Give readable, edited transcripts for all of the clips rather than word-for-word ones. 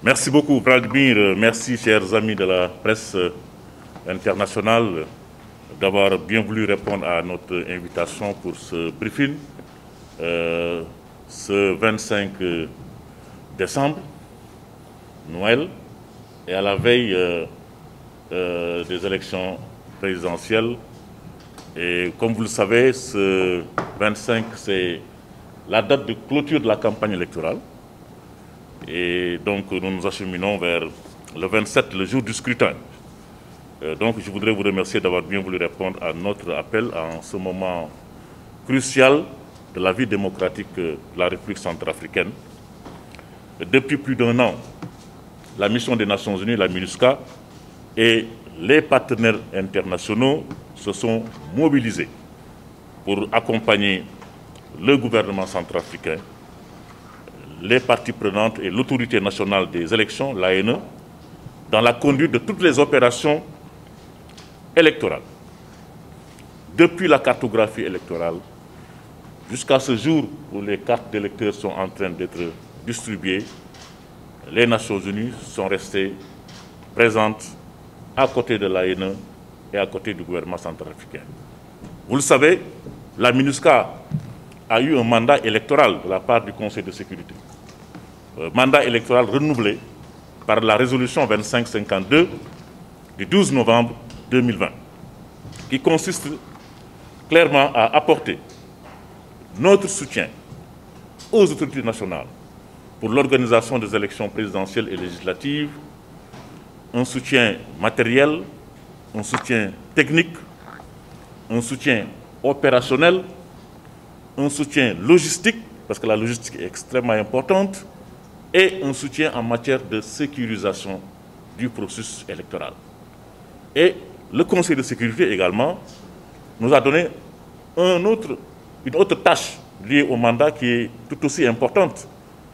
Merci beaucoup, Vladimir. Merci, chers amis de la presse internationale, d'avoir bien voulu répondre à notre invitation pour ce briefing. Ce 25 décembre, Noël, et à la veille des élections présidentielles. Et comme vous le savez, ce 25, c'est la date de clôture de la campagne électorale. Et donc, nous nous acheminons vers le 27, le jour du scrutin. Donc, je voudrais vous remercier d'avoir bien voulu répondre à notre appel en ce moment crucial de la vie démocratique de la République centrafricaine. Depuis plus d'un an, la mission des Nations Unies, la MINUSCA, et les partenaires internationaux se sont mobilisés pour accompagner le gouvernement centrafricain, les parties prenantes et l'autorité nationale des élections, l'ANE, dans la conduite de toutes les opérations électorales. Depuis la cartographie électorale jusqu'à ce jour où les cartes d'électeurs sont en train d'être distribuées, les Nations Unies sont restées présentes à côté de l'ANE et à côté du gouvernement centrafricain. Vous le savez, la MINUSCA a eu un mandat électoral de la part du Conseil de sécurité. Mandat électoral renouvelé par la résolution 2552 du 12 novembre 2020, qui consiste clairement à apporter notre soutien aux autorités nationales pour l'organisation des élections présidentielles et législatives, un soutien matériel, un soutien technique, un soutien opérationnel, un soutien logistique, parce que la logistique est extrêmement importante, et un soutien en matière de sécurisation du processus électoral. Et le Conseil de sécurité également nous a donné une autre tâche liée au mandat qui est tout aussi importante.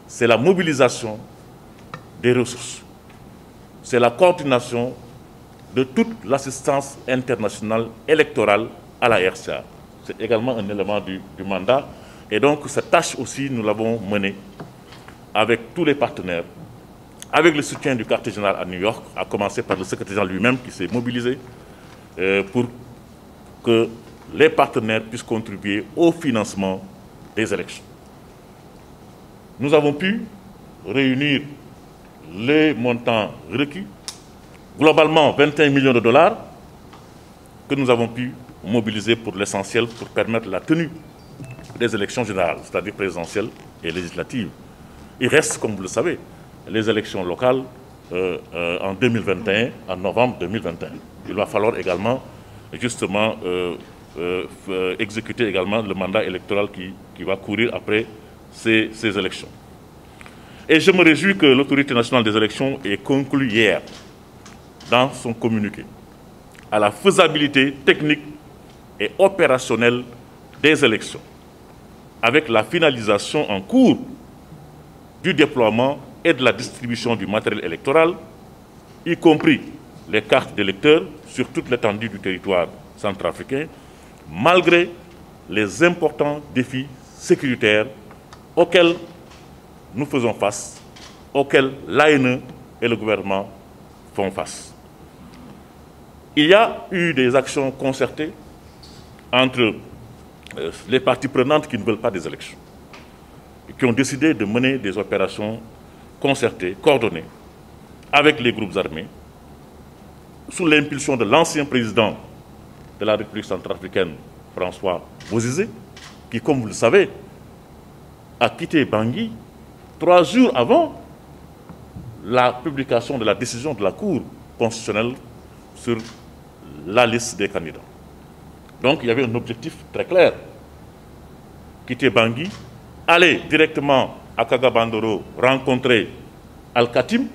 C'est la mobilisation des ressources. C'est la coordination de toute l'assistance internationale électorale à la RCA. C'est également un élément du mandat. Et donc, cette tâche aussi, nous l'avons menée avec tous les partenaires, avec le soutien du quartier général à New York, à commencer par le secrétaire général lui-même qui s'est mobilisé pour que les partenaires puissent contribuer au financement des élections. Nous avons pu réunir les montants requis, globalement 21 millions de dollars, que nous avons pu mobiliser pour l'essentiel pour permettre la tenue des élections générales, c'est-à-dire présidentielles et législatives. Il reste, comme vous le savez, les élections locales en 2021, en novembre 2021. Il va falloir également, justement, exécuter également le mandat électoral qui va courir après ces élections. Et je me réjouis que l'autorité nationale des élections ait conclu hier, dans son communiqué, à la faisabilité technique et opérationnelle des élections, avec la finalisation en cours du déploiement et de la distribution du matériel électoral, y compris les cartes d'électeurs sur toute l'étendue du territoire centrafricain, malgré les importants défis sécuritaires auxquels nous faisons face, auxquels l'ANE et le gouvernement font face. Il y a eu des actions concertées entre les parties prenantes qui ne veulent pas des élections, et qui ont décidé de mener des opérations concertées, coordonnées, avec les groupes armés, sous l'impulsion de l'ancien président de la République centrafricaine, François Bozizé, qui, comme vous le savez, a quitté Bangui 3 jours avant la publication de la décision de la Cour constitutionnelle sur la liste des candidats. Donc, il y avait un objectif très clair. Quitter Bangui, aller directement à Kagabandoro rencontrer Al-Khatim,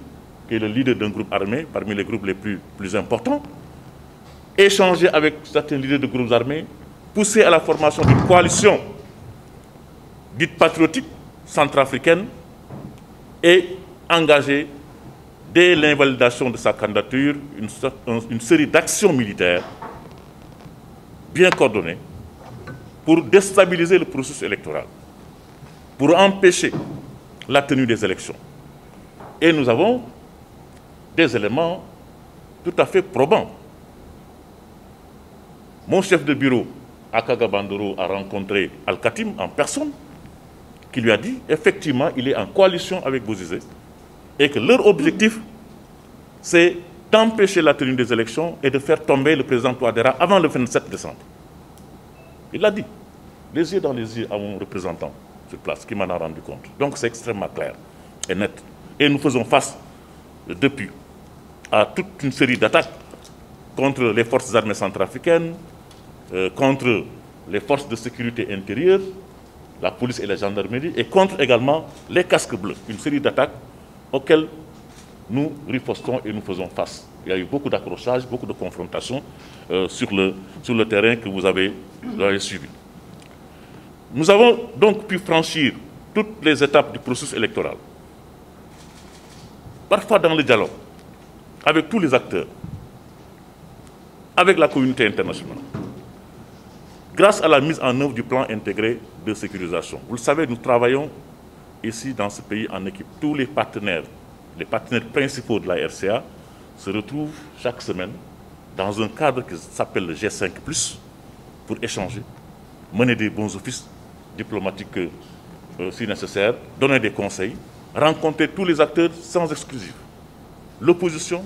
qui est le leader d'un groupe armé, parmi les groupes les plus importants, échanger avec certains leaders de groupes armés, pousser à la formation d'une coalition dite patriotique centrafricaine et engager, dès l'invalidation de sa candidature, une série d'actions militaires bien coordonnées pour déstabiliser le processus électoral, pour empêcher la tenue des élections, Et nous avons des éléments tout à fait probants. Mon chef de bureau, Akaga Bandoro, a rencontré Al-Khatim en personne, qui lui a dit, effectivement, il est en coalition avec Bozizé, et que leur objectif, c'est d'empêcher la tenue des élections et de faire tomber le président Touadéra avant le 27 décembre. Il l'a dit, les yeux dans les yeux à mon représentant sur place, qui m'en a rendu compte. Donc c'est extrêmement clair et net. Et nous faisons face, depuis, à toute une série d'attaques contre les forces armées centrafricaines, contre les forces de sécurité intérieure, la police et la gendarmerie, et contre également les casques bleus. Une série d'attaques auxquelles nous ripostons et nous faisons face. Il y a eu beaucoup d'accrochages, beaucoup de confrontations sur le terrain que vous avez suivi. Nous avons donc pu franchir toutes les étapes du processus électoral, parfois dans le dialogue, avec tous les acteurs, avec la communauté internationale, grâce à la mise en œuvre du plan intégré de sécurisation. Vous le savez, nous travaillons ici dans ce pays en équipe. Tous les partenaires principaux de la RCA se retrouvent chaque semaine dans un cadre qui s'appelle le G5+, pour échanger, mener des bons offices diplomatiques si nécessaire, donner des conseils, rencontrer tous les acteurs sans exclusive. L'opposition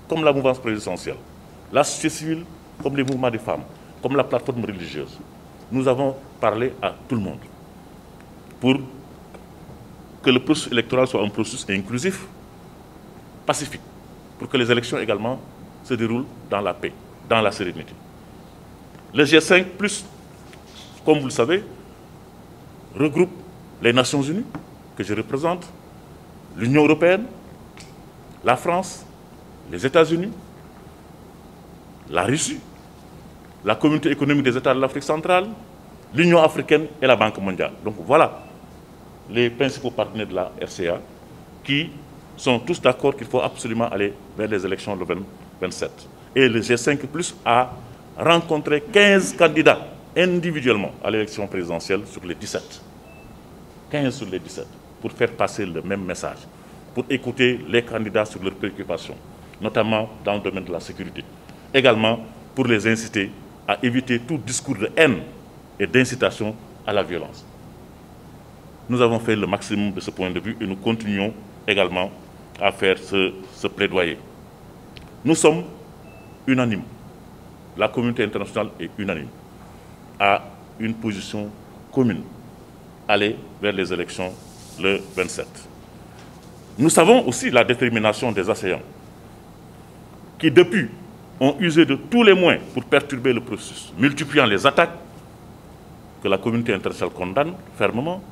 comme la mouvance présidentielle, la société civile comme les mouvements des femmes, comme la plateforme religieuse. Nous avons parlé à tout le monde pour que le processus électoral soit un processus inclusif, pacifique, pour que les élections également se déroulent dans la paix, dans la sérénité. Le G5+, comme vous le savez, regroupe les Nations Unies, que je représente, l'Union européenne, la France, les États-Unis, la Russie, la Communauté économique des États de l'Afrique centrale, l'Union africaine et la Banque mondiale. Donc voilà les principaux partenaires de la RCA qui sont tous d'accord qu'il faut absolument aller vers les élections le 27. Et le G5+, a rencontré 15 candidats individuellement à l'élection présidentielle sur les 17. 15 sur les 17, pour faire passer le même message, pour écouter les candidats sur leurs préoccupations, notamment dans le domaine de la sécurité. Également pour les inciter à éviter tout discours de haine et d'incitation à la violence. Nous avons fait le maximum de ce point de vue et nous continuons également à faire ce plaidoyer. Nous sommes unanimes. La communauté internationale est unanime à une position commune, aller vers les élections le 27. Nous savons aussi la détermination des assaillants qui, depuis, ont usé de tous les moyens pour perturber le processus, multipliant les attaques que la communauté internationale condamne fermement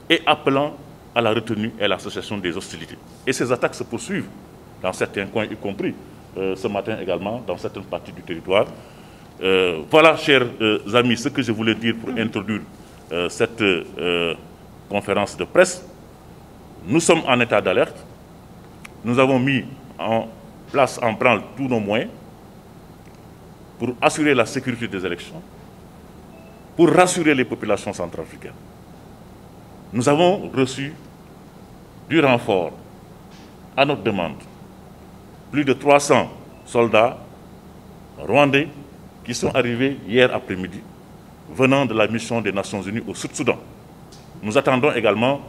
et appelant à la retenue et à l'association des hostilités. Et ces attaques se poursuivent dans certains coins, y compris ce matin également, dans certaines parties du territoire. Voilà, chers amis, ce que je voulais dire pour introduire cette conférence de presse. Nous sommes en état d'alerte. Nous avons mis en place, en branle, tous nos moyens pour assurer la sécurité des élections, pour rassurer les populations centrafricaines. Nous avons reçu du renfort à notre demande. Plus de 300 soldats rwandais qui sont arrivés hier après-midi, venant de la mission des Nations Unies au Sud-Soudan. Nous attendons également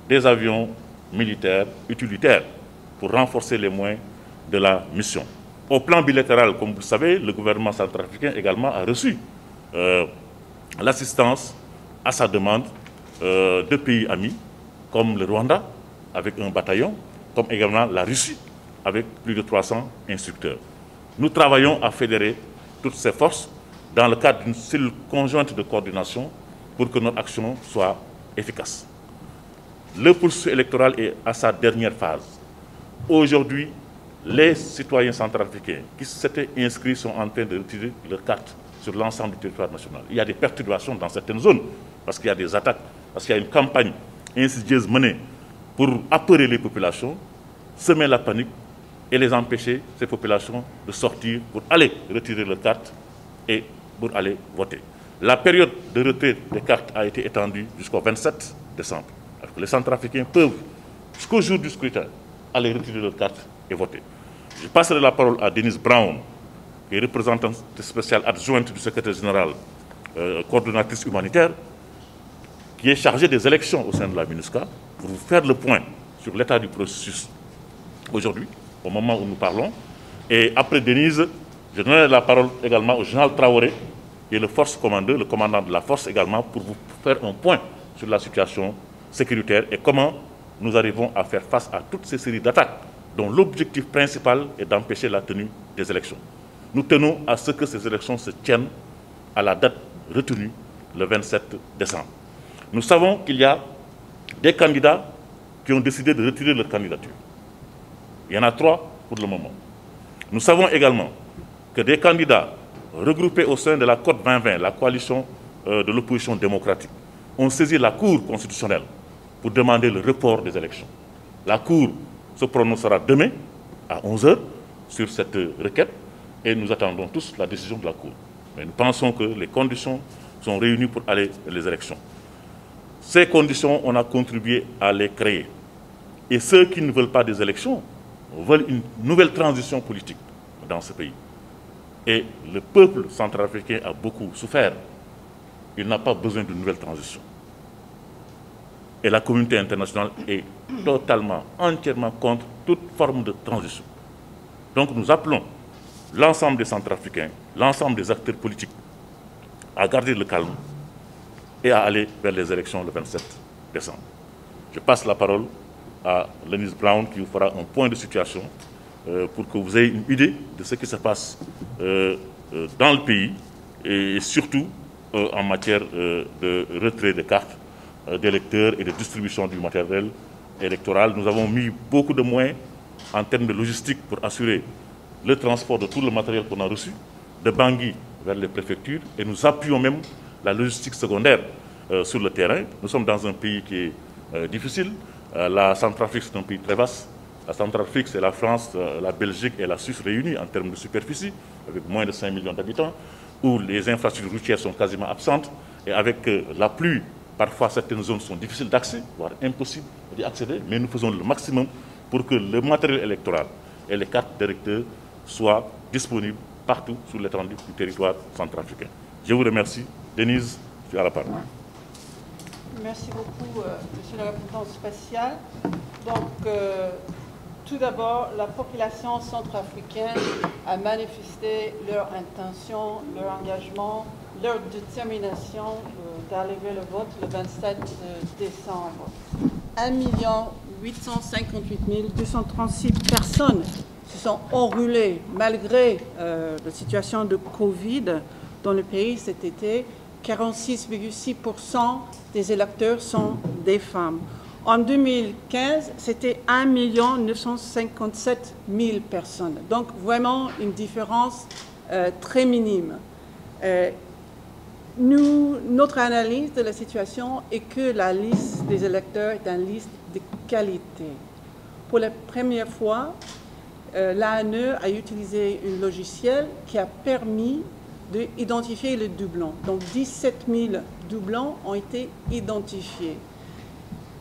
des avions militaires utilitaires pour renforcer les moyens de la mission. Au plan bilatéral, comme vous le savez, le gouvernement centrafricain également a reçu l'assistance à sa demande de pays amis, comme le Rwanda, avec un bataillon, comme également la Russie, avec plus de 300 instructeurs. Nous travaillons à fédérer toutes ces forces dans le cadre d'une cellule conjointe de coordination pour que notre action soit efficace. Le processus électoral est à sa dernière phase. Aujourd'hui, les citoyens centrafricains qui s'étaient inscrits sont en train de retirer leurs cartes sur l'ensemble du territoire national. Il y a des perturbations dans certaines zones, parce qu'il y a des attaques, parce qu'il y a une campagne insidieuse menée pour apeurer les populations, semer la panique et les empêcher, ces populations, de sortir pour aller retirer leurs cartes et pour aller voter. La période de retrait des cartes a été étendue jusqu'au 27 décembre. Alors que les Centrafricains peuvent, jusqu'au jour du scrutin, aller retirer leur carte et voter. Je passerai la parole à Denise Brown, qui est représentante spéciale adjointe du secrétaire général, coordonnatrice humanitaire, qui est chargée des élections au sein de la MINUSCA, pour vous faire le point sur l'état du processus aujourd'hui, au moment où nous parlons. Et après Denise, je donnerai la parole également au général Traoré, qui est le force commandeur, le commandant de la force également, pour vous faire un point sur la situation sécuritaire et comment nous arrivons à faire face à toutes ces séries d'attaques dont l'objectif principal est d'empêcher la tenue des élections. Nous tenons à ce que ces élections se tiennent à la date retenue, le 27 décembre. Nous savons qu'il y a des candidats qui ont décidé de retirer leur candidature. Il y en a 3 pour le moment. Nous savons également que des candidats regroupés au sein de la CODE 2020, la coalition de l'opposition démocratique, ont saisi la Cour constitutionnelle pour demander le report des élections. La Cour se prononcera demain à 11 h sur cette requête et nous attendons tous la décision de la Cour. Mais nous pensons que les conditions sont réunies pour aller vers les élections. Ces conditions, on a contribué à les créer. Et ceux qui ne veulent pas des élections veulent une nouvelle transition politique dans ce pays. Et le peuple centrafricain a beaucoup souffert. Il n'a pas besoin d'une nouvelle transition. Et la communauté internationale est totalement, entièrement contre toute forme de transition. Donc nous appelons l'ensemble des Centrafricains, l'ensemble des acteurs politiques à garder le calme et à aller vers les élections le 27 décembre. Je passe la parole à Denise Brown qui vous fera un point de situation pour que vous ayez une idée de ce qui se passe dans le pays et surtout en matière de retrait de cartes d'électeurs et de distribution du matériel électoral. Nous avons mis beaucoup de moyens en termes de logistique pour assurer le transport de tout le matériel qu'on a reçu, de Bangui vers les préfectures, et nous appuyons même la logistique secondaire sur le terrain. Nous sommes dans un pays qui est difficile. La Centrafrique, c'est un pays très vaste. La Centrafrique, c'est la France, la Belgique et la Suisse réunies en termes de superficie, avec moins de 5 millions d'habitants, où les infrastructures routières sont quasiment absentes, et avec la pluie, parfois certaines zones sont difficiles d'accès, voire impossibles d'y accéder, mais nous faisons le maximum pour que le matériel électoral et les cartes d'électeurs soient disponibles partout sur l'étendue du territoire centrafricain. Je vous remercie. Denise, tu as la parole. Merci beaucoup, Monsieur le représentant spécial. Donc, tout d'abord, la population centrafricaine a manifesté leur intention, leur engagement, leur détermination d'aller vers le vote le 27 décembre. 1 858 236 personnes se sont enrôlées malgré la situation de Covid dans le pays cet été. 46,6% des électeurs sont des femmes. En 2015, c'était 1 957 000 personnes. Donc vraiment une différence très minime. Notre analyse de la situation est que la liste des électeurs est une liste de qualité. Pour la première fois, l'ANE a utilisé un logiciel qui a permis d'identifier les doublons. Donc 17 000 doublons ont été identifiés.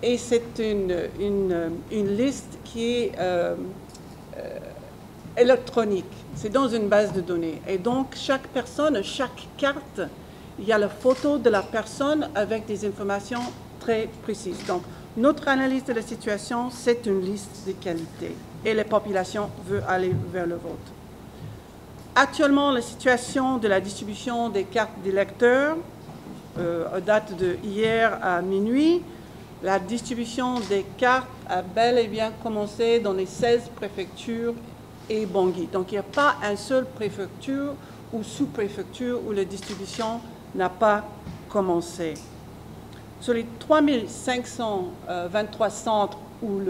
Et c'est une liste qui est électronique. C'est dans une base de données. Et donc chaque personne, chaque carte, il y a la photo de la personne avec des informations très précises. Donc notre analyse de la situation, c'est une liste de qualité. Et la population veut aller vers le vote. Actuellement, la situation de la distribution des cartes d'électeurs, à date de hier à minuit, la distribution des cartes a bel et bien commencé dans les 16 préfectures et Bangui. Donc, il n'y a pas une seule préfecture ou sous-préfecture où la distribution n'a pas commencé. Sur les 3523 centres où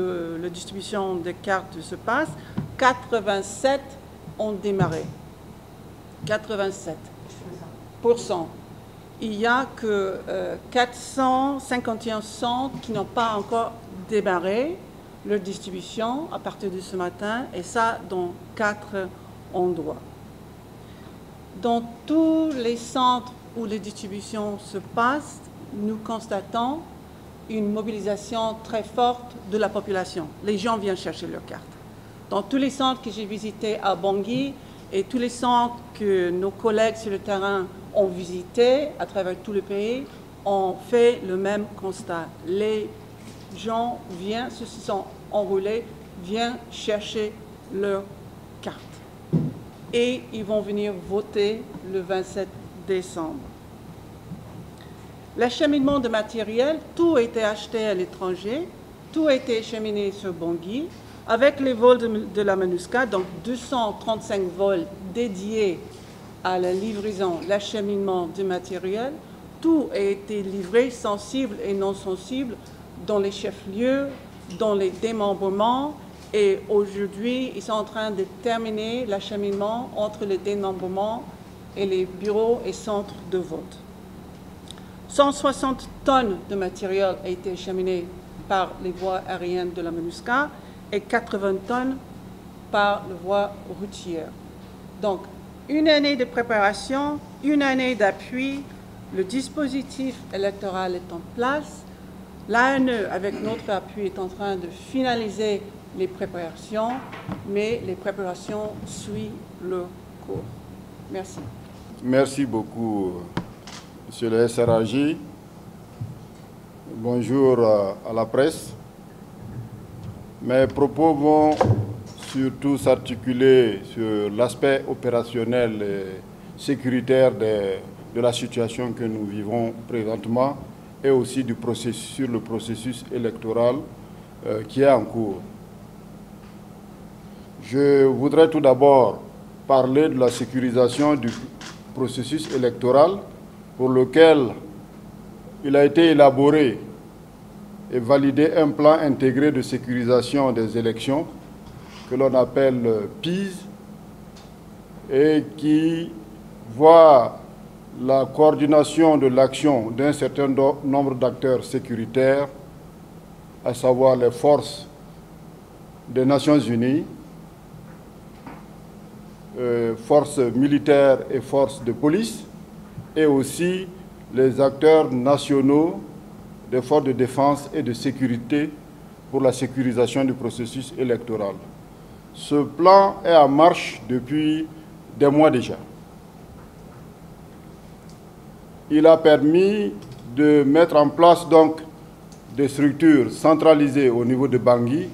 la distribution des cartes se passe, 87 ont démarré. 87%. Il n'y a que 451 centres qui n'ont pas encore démarré leur distribution à partir de ce matin, et ça dans 4 endroits. Dans tous les centres où les distributions se passent, nous constatons une mobilisation très forte de la population. Les gens viennent chercher leurs cartes. Dans tous les centres que j'ai visités à Bangui et tous les centres que nos collègues sur le terrain ont visités à travers tout le pays, on fait le même constat. Les gens viennent, ceux qui sont enrôlés, viennent chercher leurs cartes. Et ils vont venir voter le 27 décembre. L'acheminement de matériel, tout a été acheté à l'étranger, tout a été acheminé sur Bangui, avec les vols de la MINUSCA, donc 235 vols dédiés à la livraison, l'acheminement du matériel. Tout a été livré, sensible et non sensible, dans les chefs-lieux, dans les démembrements. Et aujourd'hui, ils sont en train de terminer l'acheminement entre les démembrements et les bureaux et centres de vote. 160 tonnes de matériel ont été acheminées par les voies aériennes de la MINUSCA et 80 tonnes par les voies routières. Donc, une année de préparation, une année d'appui, le dispositif électoral est en place. L'ANE, avec notre appui, est en train de finaliser les préparations, mais les préparations suivent leur cours. Merci. Merci beaucoup, Monsieur le SRAJ. Bonjour à la presse. Mes propos vont surtout s'articuler sur l'aspect opérationnel et sécuritaire de la situation que nous vivons présentement et aussi sur le processus électoral qui est en cours. Je voudrais tout d'abord parler de la sécurisation du processus électoral pour lequel il a été élaboré et validé un plan intégré de sécurisation des élections que l'on appelle PIS et qui voit la coordination de l'action d'un certain nombre d'acteurs sécuritaires, à savoir les forces des Nations Unies, forces militaires et forces de police, et aussi les acteurs nationaux des forces de défense et de sécurité pour la sécurisation du processus électoral. Ce plan est en marche depuis des mois déjà. Il a permis de mettre en place donc des structures centralisées au niveau de Bangui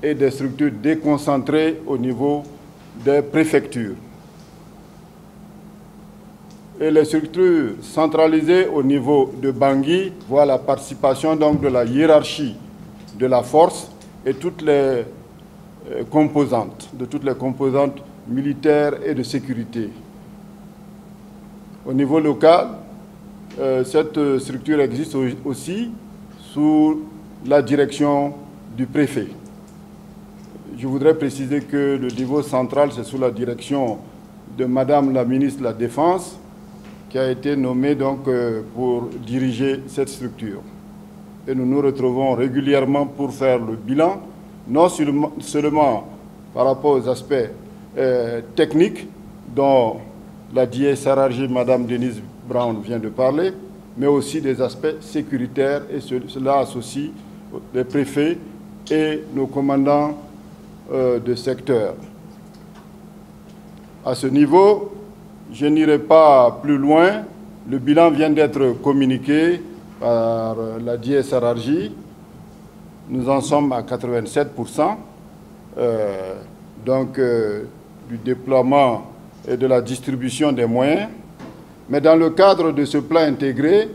et des structures déconcentrées au niveau des préfectures. Et les structures centralisées au niveau de Bangui voient la participation donc de la hiérarchie de la force et toutes les composantes, militaires et de sécurité. Au niveau local, cette structure existe aussi sous la direction du préfet. Je voudrais préciser que le niveau central, c'est sous la direction de Madame la ministre de la Défense, qui a été nommée donc pour diriger cette structure. Et nous nous retrouvons régulièrement pour faire le bilan, non seulement par rapport aux aspects techniques dont la DSRRG, Madame Denise Brown, vient de parler, mais aussi des aspects sécuritaires, et cela associe les préfets et nos commandants de secteur. À ce niveau, je n'irai pas plus loin. Le bilan vient d'être communiqué par la DSRRJ. Nous en sommes à 87%, du déploiement et de la distribution des moyens. Mais dans le cadre de ce plan intégré,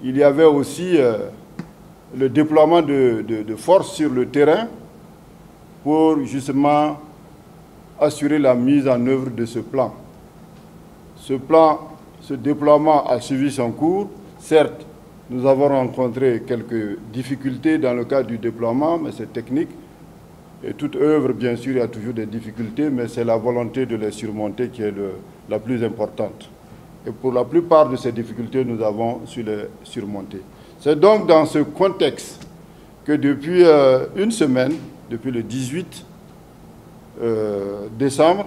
il y avait aussi le déploiement de forces sur le terrain pour justement assurer la mise en œuvre de ce plan. Ce déploiement a suivi son cours. Certes, nous avons rencontré quelques difficultés dans le cadre du déploiement, mais c'est technique. Et toute œuvre, bien sûr, il y a toujours des difficultés, mais c'est la volonté de les surmonter qui est la plus importante. Et pour la plupart de ces difficultés, nous avons su les surmonter. C'est donc dans ce contexte que depuis une semaine, depuis le 18 décembre,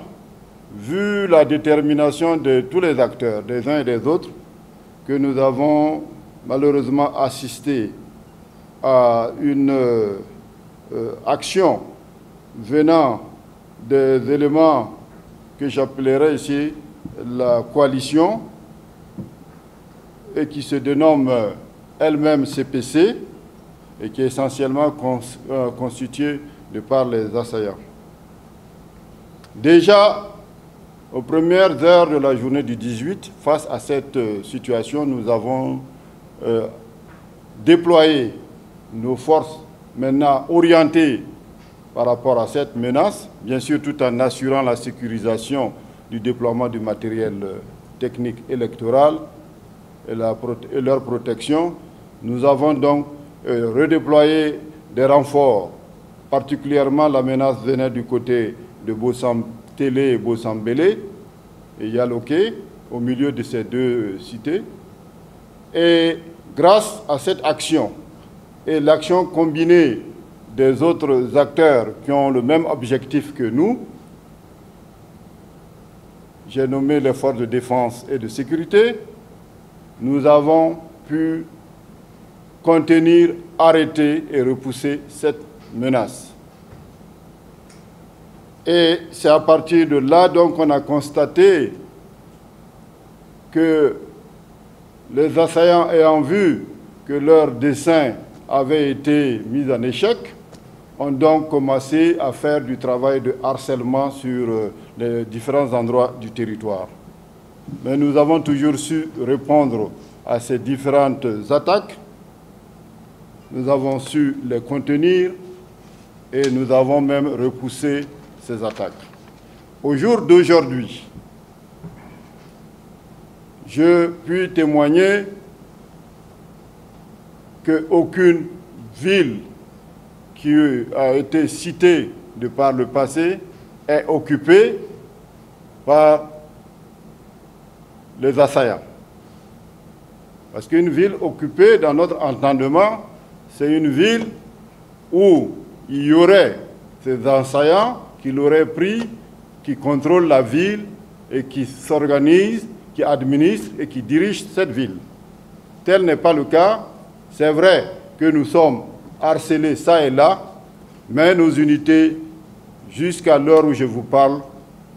vu la détermination de tous les acteurs, des uns et des autres, que nous avons malheureusement assisté à une action venant des éléments que j'appellerais ici la coalition et qui se dénomme elle-même CPC et qui est essentiellement constituée de par les assaillants. Déjà, aux premières heures de la journée du 18, face à cette situation, nous avons déployé nos forces maintenant orientées par rapport à cette menace, bien sûr tout en assurant la sécurisation du déploiement du matériel technique électoral et leur protection. Nous avons donc redéployé des renforts, particulièrement la menace venait du côté de Bossam-Télé et Bossam-Bélé et Yaloké, au milieu de ces deux cités. Et grâce à cette action et l'action combinée des autres acteurs qui ont le même objectif que nous, j'ai nommé les forces de défense et de sécurité, nous avons pu contenir, arrêter et repousser cette menace. Et c'est à partir de là donc qu'on a constaté que les assaillants ayant vu que leur dessein avait été mis en échec, ont donc commencé à faire du travail de harcèlement sur les différents endroits du territoire. Mais nous avons toujours su répondre à ces différentes attaques. Nous avons su les contenir et nous avons même repoussé ces attaques. Au jour d'aujourd'hui, je puis témoigner qu'aucune ville qui a été citée de par le passé est occupée par les assaillants. Parce qu'une ville occupée, dans notre entendement, c'est une ville où il y aurait ces assaillants qui l'auraient pris, qui contrôlent la ville et qui s'organisent, qui administrent et qui dirigent cette ville. Tel n'est pas le cas. C'est vrai que nous sommes harcelés ça et là, mais nos unités, jusqu'à l'heure où je vous parle,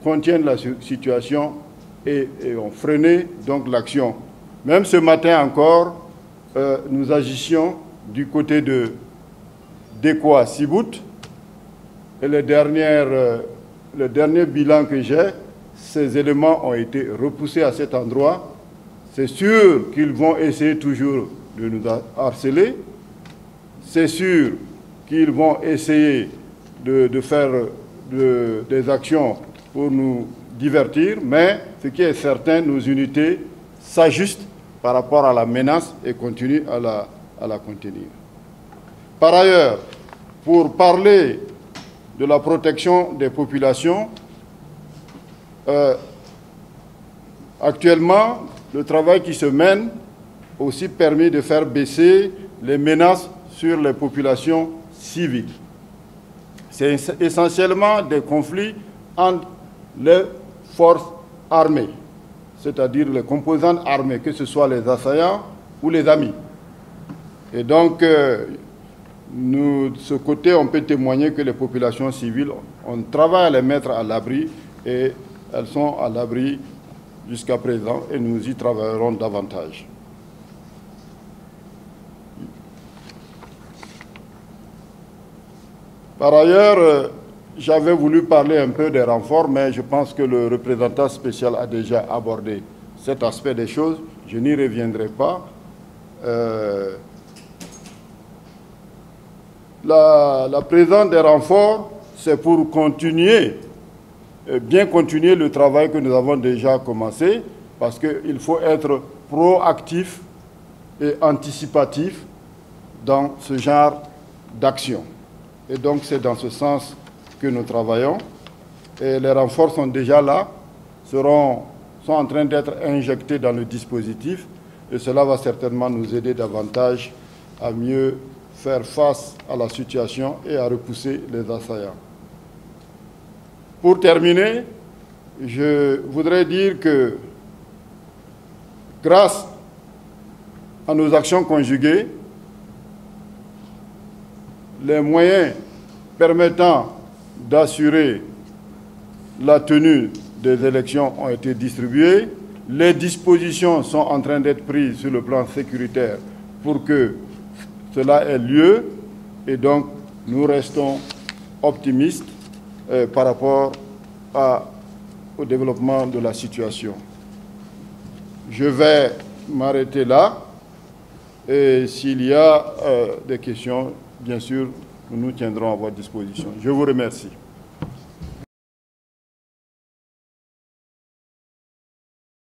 contiennent la situation et ont freiné donc l'action. Même ce matin encore, nous agissions du côté de Dekwa Sibout et le dernier bilan que j'ai, ces éléments ont été repoussés à cet endroit. C'est sûr qu'ils vont essayer toujours de nous harceler. C'est sûr qu'ils vont essayer de faire des actions pour nous divertir, mais ce qui est certain, nos unités s'ajustent par rapport à la menace et continuent à la contenir. Par ailleurs, pour parler de la protection des populations, actuellement, le travail qui se mène aussi permet de faire baisser les menaces sur les populations civiles. C'est essentiellement des conflits entre les forces armées, c'est-à-dire les composantes armées, que ce soit les assaillants ou les amis. Et donc, de ce côté, on peut témoigner que les populations civiles, on travaille à les mettre à l'abri et elles sont à l'abri jusqu'à présent et nous y travaillerons davantage. Par ailleurs, j'avais voulu parler un peu des renforts, mais je pense que le représentant spécial a déjà abordé cet aspect des choses. Je n'y reviendrai pas. La présence des renforts, c'est pour continuer, bien continuer le travail que nous avons déjà commencé, parce qu'il faut être proactif et anticipatif dans ce genre d'action. Et donc c'est dans ce sens que nous travaillons. Et les renforts sont déjà là, sont en train d'être injectés dans le dispositif, et cela va certainement nous aider davantage à mieux faire face à la situation et à repousser les assaillants. Pour terminer, je voudrais dire que grâce à nos actions conjuguées, les moyens permettant d'assurer la tenue des élections ont été distribués. Les dispositions sont en train d'être prises sur le plan sécuritaire pour que cela ait lieu. Et donc, nous restons optimistes par rapport au développement de la situation. Je vais m'arrêter là. Et s'il y a des questions, bien sûr, nous nous tiendrons à votre disposition. Je vous remercie.